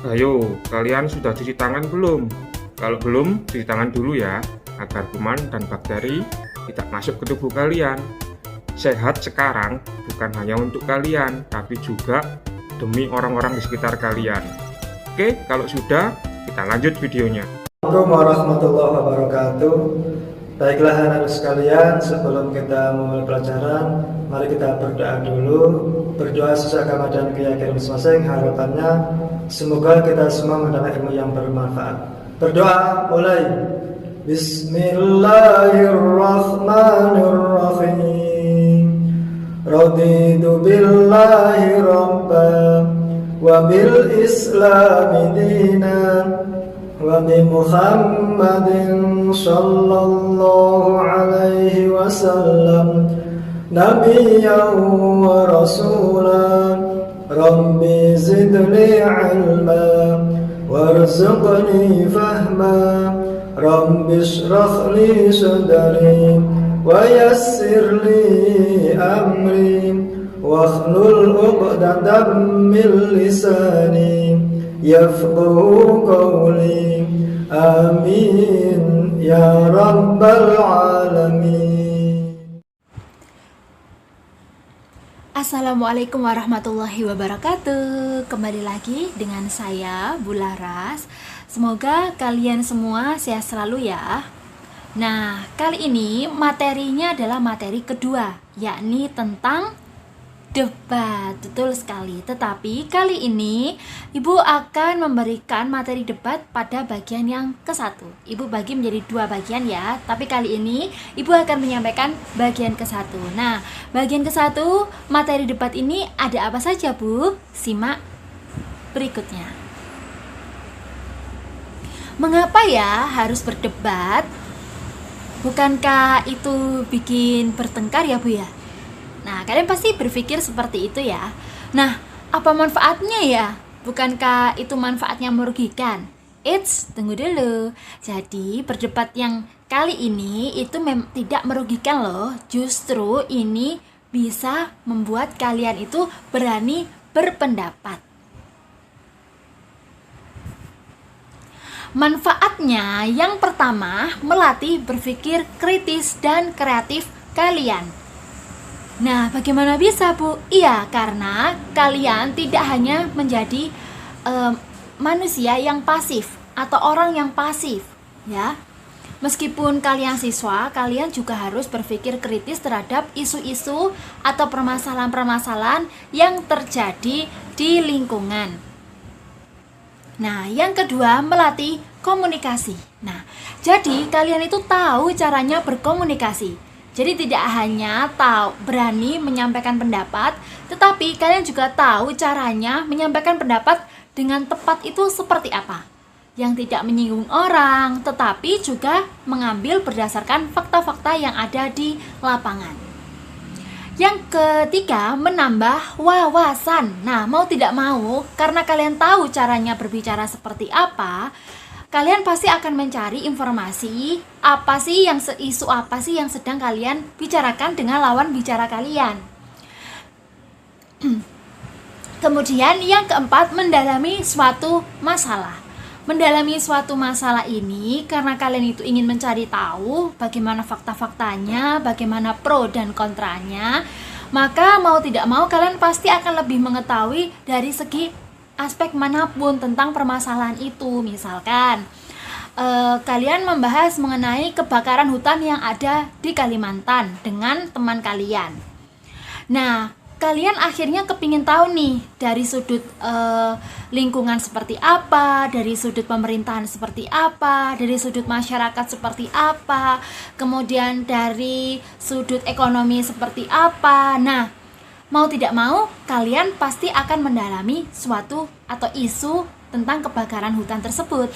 Ayo, kalian sudah cuci tangan belum? Kalau belum, cuci tangan dulu ya, agar kuman dan bakteri tidak masuk ke tubuh kalian. Sehat sekarang bukan hanya untuk kalian, tapi juga demi orang-orang di sekitar kalian. Oke, kalau sudah, kita lanjut videonya. Assalamualaikum warahmatullahi wabarakatuh. Baiklah anak-anak sekalian, sebelum kita memulai pelajaran, mari kita berdoa dulu. Berdoa sesuai agama dan keyakinan masing-masing. Harapannya semoga kita semua mendapat ilmu yang bermanfaat. Berdoa mulai. Bismillahirrahmanirrahim. Raditu billahi rabban wa bil islami dinan wa bi Muhammadin sallallahu alaihi wasallam nabiyyan wa rasulan. Rabbi zidni ilma warzuqni fahma. Rabbi shrah li sadri wa yassir li amri wakhlul 'uqdatam min lisani yafqahu qawli. Amin ya rabbal alamin. Assalamualaikum warahmatullahi wabarakatuh. Kembali lagi dengan saya, Bu Laras. Semoga kalian semua sehat selalu ya. Nah, kali ini materinya adalah materi kedua, yakni tentang debat. Betul sekali. Tetapi kali ini Ibu akan memberikan materi debat pada bagian yang ke-1. Ibu bagi menjadi 2 bagian ya. Tapi kali ini Ibu akan menyampaikan bagian ke-1. Nah, bagian ke-1 materi debat ini ada apa saja, Bu? Simak berikutnya. Mengapa ya harus berdebat? Bukankah itu bikin bertengkar ya, Bu ya? Nah, kalian pasti berpikir seperti itu ya. Nah, apa manfaatnya ya? Bukankah itu manfaatnya merugikan? Eits, tunggu dulu. Jadi, berdebat yang kali ini itu tidak merugikan loh. Justru ini bisa membuat kalian itu berani berpendapat. Manfaatnya yang pertama, melatih berpikir kritis dan kreatif kalian. Nah, bagaimana bisa, Bu? Iya, karena kalian tidak hanya menjadi manusia yang pasif atau orang yang pasif, ya. Meskipun kalian siswa, kalian juga harus berpikir kritis terhadap isu-isu atau permasalahan-permasalahan yang terjadi di lingkungan. Nah, yang kedua, melatih komunikasi. Nah, jadi kalian itu tahu caranya berkomunikasi. Jadi tidak hanya berani menyampaikan pendapat, tetapi kalian juga tahu caranya menyampaikan pendapat dengan tepat itu seperti apa. Yang tidak menyinggung orang, tetapi juga mengambil berdasarkan fakta-fakta yang ada di lapangan. Yang ketiga, menambah wawasan. Nah, mau tidak mau, karena kalian tahu caranya berbicara seperti apa, kalian pasti akan mencari informasi isu apa sih yang sedang kalian bicarakan dengan lawan bicara kalian. Kemudian yang keempat, mendalami suatu masalah. Mendalami suatu masalah ini karena kalian itu ingin mencari tahu bagaimana fakta-faktanya, bagaimana pro dan kontranya, maka mau tidak mau kalian pasti akan lebih mengetahui dari segi aspek manapun tentang permasalahan itu. Misalkan kalian membahas mengenai kebakaran hutan yang ada di Kalimantan dengan teman kalian. Nah, kalian akhirnya kepingin tahu nih dari sudut lingkungan seperti apa, dari sudut pemerintahan seperti apa, dari sudut masyarakat seperti apa, kemudian dari sudut ekonomi seperti apa. Nah, mau tidak mau, kalian pasti akan mendalami suatu atau isu tentang kebakaran hutan tersebut.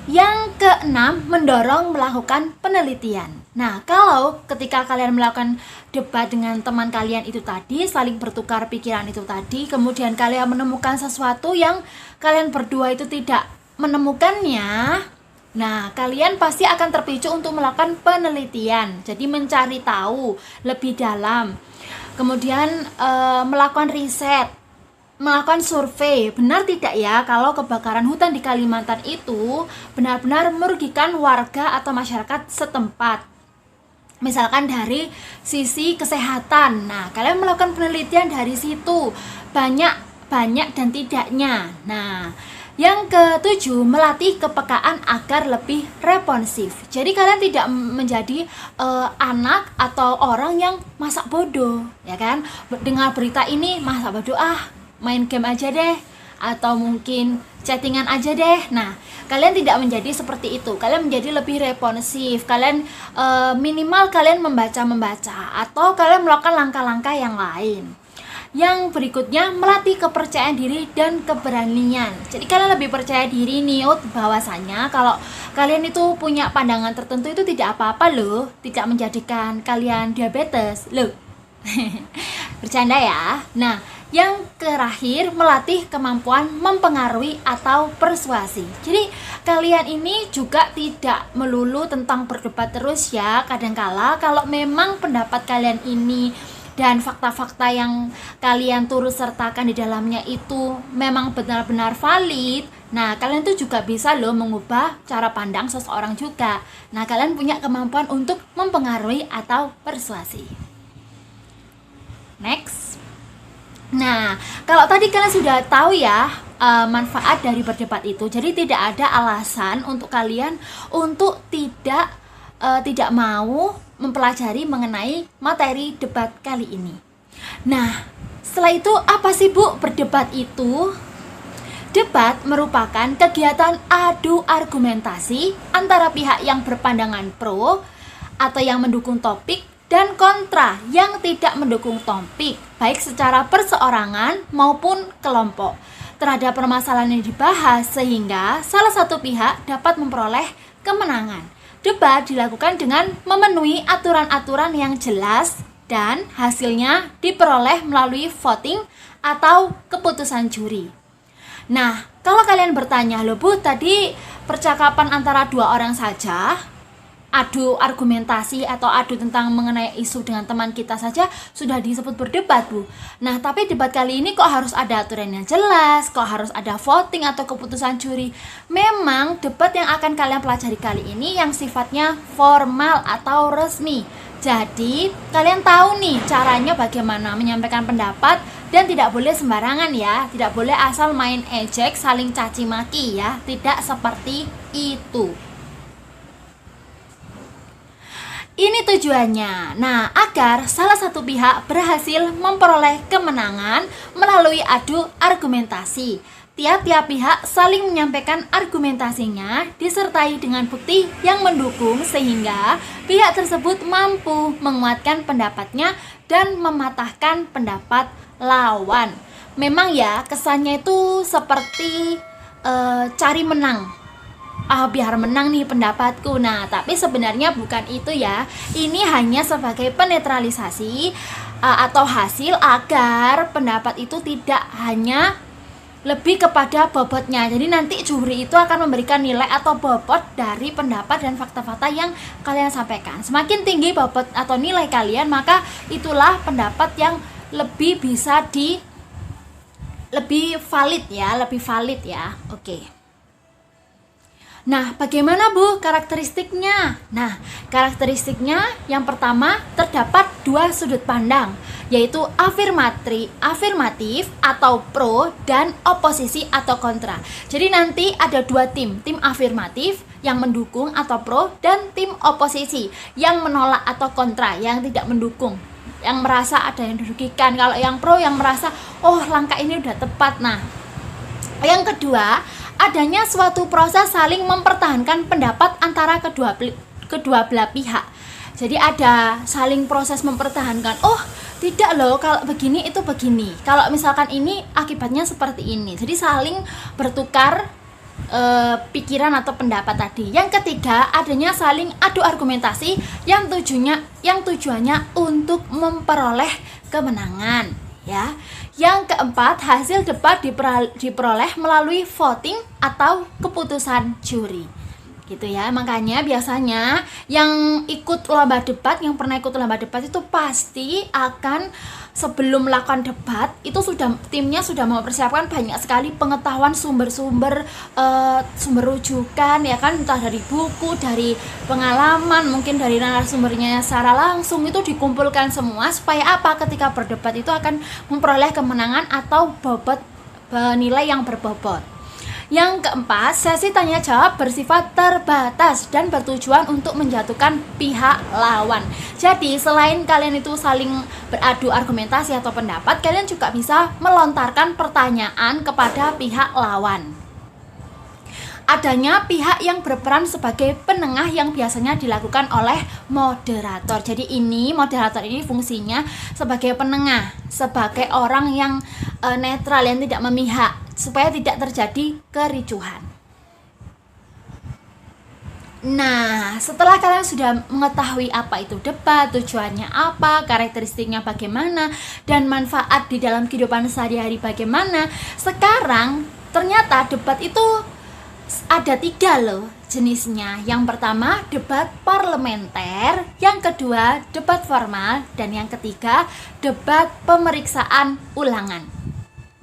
Yang keenam, mendorong melakukan penelitian. Nah, kalau ketika kalian melakukan debat dengan teman kalian itu tadi, saling bertukar pikiran itu tadi, kemudian kalian menemukan sesuatu yang kalian berdua itu tidak menemukannya, nah, kalian pasti akan terpicu untuk melakukan penelitian. Jadi mencari tahu lebih dalam. Kemudian melakukan riset, melakukan survei, benar tidak ya kalau kebakaran hutan di Kalimantan itu benar-benar merugikan warga atau masyarakat setempat. Misalkan dari sisi kesehatan. Nah, kalian melakukan penelitian dari situ, banyak dan tidaknya. Nah, yang ketujuh, melatih kepekaan agar lebih responsif. Jadi kalian tidak menjadi anak atau orang yang masak bodoh, ya kan? Dengar berita ini masak bodoh, main game aja deh, atau mungkin chattingan aja deh. Nah, kalian tidak menjadi seperti itu. Kalian menjadi lebih responsif. Kalian minimal kalian membaca atau kalian melakukan langkah-langkah yang lain. Yang berikutnya, melatih kepercayaan diri dan keberanian. Jadi kalian lebih percaya diri nih, bahwasanya kalau kalian itu punya pandangan tertentu itu tidak apa-apa loh, tidak menjadikan kalian diabetes loh. Bercanda ya. Nah, yang terakhir, melatih kemampuan mempengaruhi atau persuasi. Jadi kalian ini juga tidak melulu tentang berdebat terus ya. Kadangkala kalau memang pendapat kalian ini dan fakta-fakta yang kalian turut sertakan di dalamnya itu memang benar-benar valid, nah kalian tuh juga bisa loh mengubah cara pandang seseorang juga. Nah, kalian punya kemampuan untuk mempengaruhi atau persuasi. Next. Nah, kalau tadi kalian sudah tahu ya manfaat dari berdebat itu, jadi tidak ada alasan untuk kalian untuk tidak mau mempelajari mengenai materi debat kali ini. Nah, setelah itu apa sih Bu berdebat itu? Debat merupakan kegiatan adu argumentasi antara pihak yang berpandangan pro atau yang mendukung topik dan kontra yang tidak mendukung topik, baik secara perseorangan maupun kelompok, terhadap permasalahan yang dibahas, sehingga salah satu pihak dapat memperoleh kemenangan. Debat dilakukan dengan memenuhi aturan-aturan yang jelas dan hasilnya diperoleh melalui voting atau keputusan juri. Nah, kalau kalian bertanya, loh Bu, tadi percakapan antara dua orang saja, adu argumentasi atau adu tentang mengenai isu dengan teman kita saja sudah disebut berdebat Bu. Nah, tapi debat kali ini kok harus ada aturan yang jelas, kok harus ada voting atau keputusan juri? Memang debat yang akan kalian pelajari kali ini yang sifatnya formal atau resmi. Jadi kalian tahu nih caranya bagaimana menyampaikan pendapat dan tidak boleh sembarangan ya, tidak boleh asal main ejek saling caci maki ya, tidak seperti itu. Ini tujuannya, nah agar salah satu pihak berhasil memperoleh kemenangan melalui adu argumentasi. Tiap-tiap pihak saling menyampaikan argumentasinya disertai dengan bukti yang mendukung sehingga pihak tersebut mampu menguatkan pendapatnya dan mematahkan pendapat lawan. Memang ya kesannya itu seperti cari menang. Biar menang nih pendapatku. Nah, tapi sebenarnya bukan itu ya. Ini hanya sebagai penetralisasi atau hasil agar pendapat itu tidak hanya lebih kepada bobotnya. Jadi nanti juri itu akan memberikan nilai atau bobot dari pendapat dan fakta-fakta yang kalian sampaikan. Semakin tinggi bobot atau nilai kalian, maka itulah pendapat yang lebih bisa lebih valid ya. Oke. Nah, bagaimana Bu karakteristiknya? Nah, karakteristiknya yang pertama terdapat dua sudut pandang, yaitu afirmatif atau pro dan oposisi atau kontra. Jadi nanti ada dua tim afirmatif yang mendukung atau pro dan tim oposisi yang menolak atau kontra, yang tidak mendukung, yang merasa ada yang dirugikan. Kalau yang pro yang merasa, oh langkah ini udah tepat. Nah, yang kedua, adanya suatu proses saling mempertahankan pendapat antara kedua belah pihak. Jadi ada saling proses mempertahankan. Oh, tidak loh, kalau begini itu begini. Kalau misalkan ini akibatnya seperti ini. Jadi saling bertukar pikiran atau pendapat tadi. Yang ketiga, adanya saling adu argumentasi yang tujuannya untuk memperoleh kemenangan, ya. Yang keempat, hasil debat diperoleh melalui voting atau keputusan juri. gitu ya. Makanya biasanya yang ikut lomba debat, yang pernah ikut lomba debat itu pasti akan sebelum melakukan debat itu timnya sudah mempersiapkan banyak sekali pengetahuan, sumber-sumber sumber rujukan ya kan, entah dari buku, dari pengalaman, mungkin dari narasumbernya secara langsung, itu dikumpulkan semua supaya apa, ketika berdebat itu akan memperoleh kemenangan atau nilai yang berbobot. Yang keempat, sesi tanya jawab bersifat terbatas dan bertujuan untuk menjatuhkan pihak lawan. Jadi selain kalian itu saling beradu argumentasi atau pendapat, kalian juga bisa melontarkan pertanyaan kepada pihak lawan. Adanya pihak yang berperan sebagai penengah yang biasanya dilakukan oleh moderator. Jadi moderator ini fungsinya sebagai penengah, sebagai orang yang netral, yang tidak memihak, supaya tidak terjadi kericuhan. Nah, setelah kalian sudah mengetahui apa itu debat, tujuannya apa, karakteristiknya bagaimana, dan manfaat di dalam kehidupan sehari-hari bagaimana, sekarang ternyata debat itu ada 3 loh jenisnya. Yang pertama debat parlementer, yang kedua debat formal, dan yang ketiga debat pemeriksaan ulangan.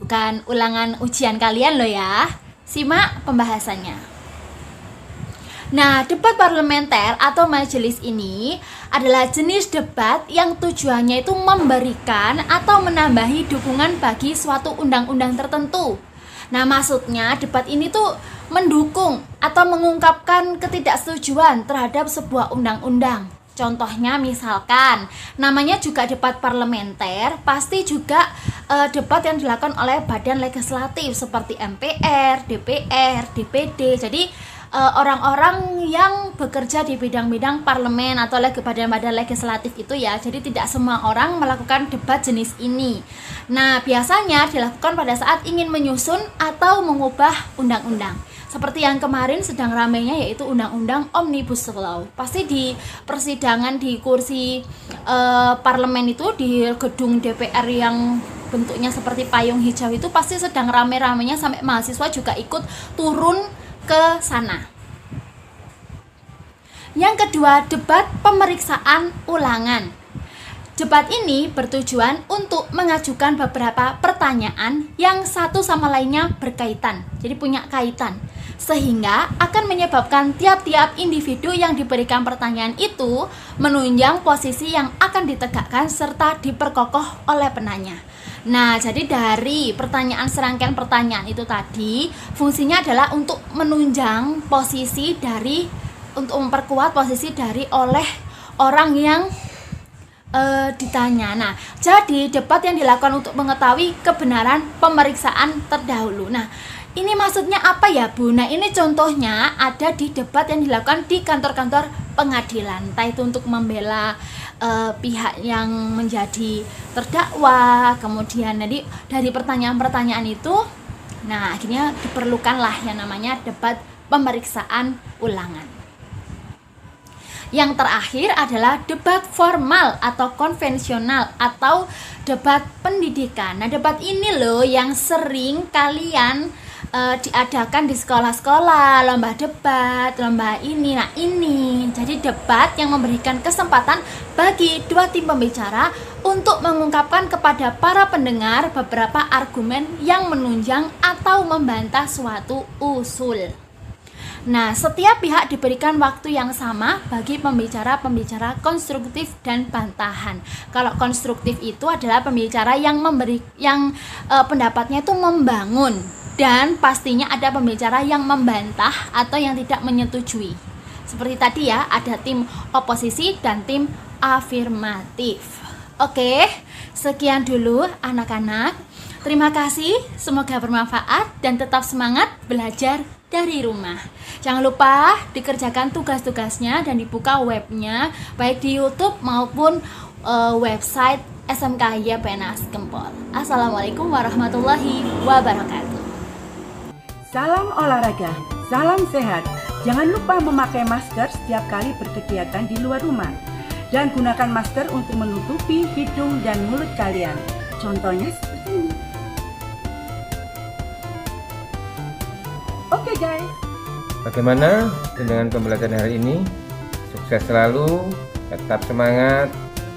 Bukan ulangan ujian kalian loh ya. Simak pembahasannya. Nah, debat parlementer atau majelis ini adalah jenis debat yang tujuannya itu memberikan atau menambahi dukungan bagi suatu undang-undang tertentu. Nah, maksudnya debat ini tuh mendukung atau mengungkapkan ketidaksetujuan terhadap sebuah undang-undang. Contohnya misalkan namanya juga debat parlementer, pasti juga debat yang dilakukan oleh badan legislatif seperti MPR, DPR, DPD. Jadi orang-orang yang bekerja di bidang-bidang parlemen atau badan-badan legislatif itu ya. Jadi tidak semua orang melakukan debat jenis ini. Nah, biasanya dilakukan pada saat ingin menyusun atau mengubah undang-undang. Seperti yang kemarin sedang ramainya yaitu Undang-Undang Omnibus Law. Pasti di persidangan di kursi parlemen itu, di gedung DPR yang bentuknya seperti payung hijau itu, pasti sedang rame-ramenya sampai mahasiswa juga ikut turun ke sana. Yang kedua, debat pemeriksaan ulangan. Debat ini bertujuan untuk mengajukan beberapa pertanyaan yang satu sama lainnya berkaitan, jadi punya kaitan, sehingga akan menyebabkan tiap-tiap individu yang diberikan pertanyaan itu menunjang posisi yang akan ditegakkan serta diperkokoh oleh penanya. Nah, jadi dari serangkaian pertanyaan itu tadi, fungsinya adalah untuk menunjang posisi untuk memperkuat posisi oleh orang yang ditanya. Nah, jadi debat yang dilakukan untuk mengetahui kebenaran pemeriksaan terdahulu. Nah, ini maksudnya apa ya, Bu? Nah, ini contohnya ada di debat yang dilakukan di kantor-kantor pengadilan, entah itu untuk membela pihak yang menjadi terdakwa. Kemudian dari pertanyaan-pertanyaan itu, nah akhirnya diperlukanlah yang namanya debat pemeriksaan ulangan. Yang terakhir adalah debat formal atau konvensional atau debat pendidikan. Nah, debat ini loh yang sering kalian diadakan di sekolah-sekolah, lomba debat, lomba ini. Nah, ini jadi debat yang memberikan kesempatan bagi 2 tim pembicara untuk mengungkapkan kepada para pendengar beberapa argumen yang menunjang atau membantah suatu usul. Nah, setiap pihak diberikan waktu yang sama bagi pembicara konstruktif dan bantahan. Kalau konstruktif itu adalah pembicara yang pendapatnya itu membangun, dan pastinya ada pembicara yang membantah atau yang tidak menyetujui. Seperti tadi ya, ada tim oposisi dan tim afirmatif. Oke, sekian dulu anak-anak. Terima kasih, semoga bermanfaat dan tetap semangat belajar dari rumah. Jangan lupa dikerjakan tugas-tugasnya dan dibuka webnya, baik di YouTube maupun website SMKY PNS Gempol. Assalamualaikum warahmatullahi wabarakatuh. Salam olahraga, salam sehat. Jangan lupa memakai masker setiap kali berkegiatan di luar rumah. Dan gunakan masker untuk menutupi hidung dan mulut kalian. Contohnya seperti ini. Oke guys. Bagaimana dengan pembelajaran hari ini? Sukses selalu, tetap semangat,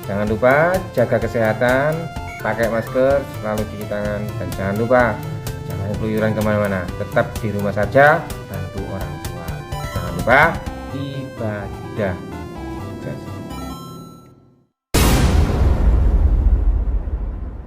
jangan lupa jaga kesehatan, pakai masker, selalu cuci tangan, dan jangan lupa jangan keluyuran kemana-mana, tetap di rumah saja, bantu orang tua. Jangan lupa ibadah.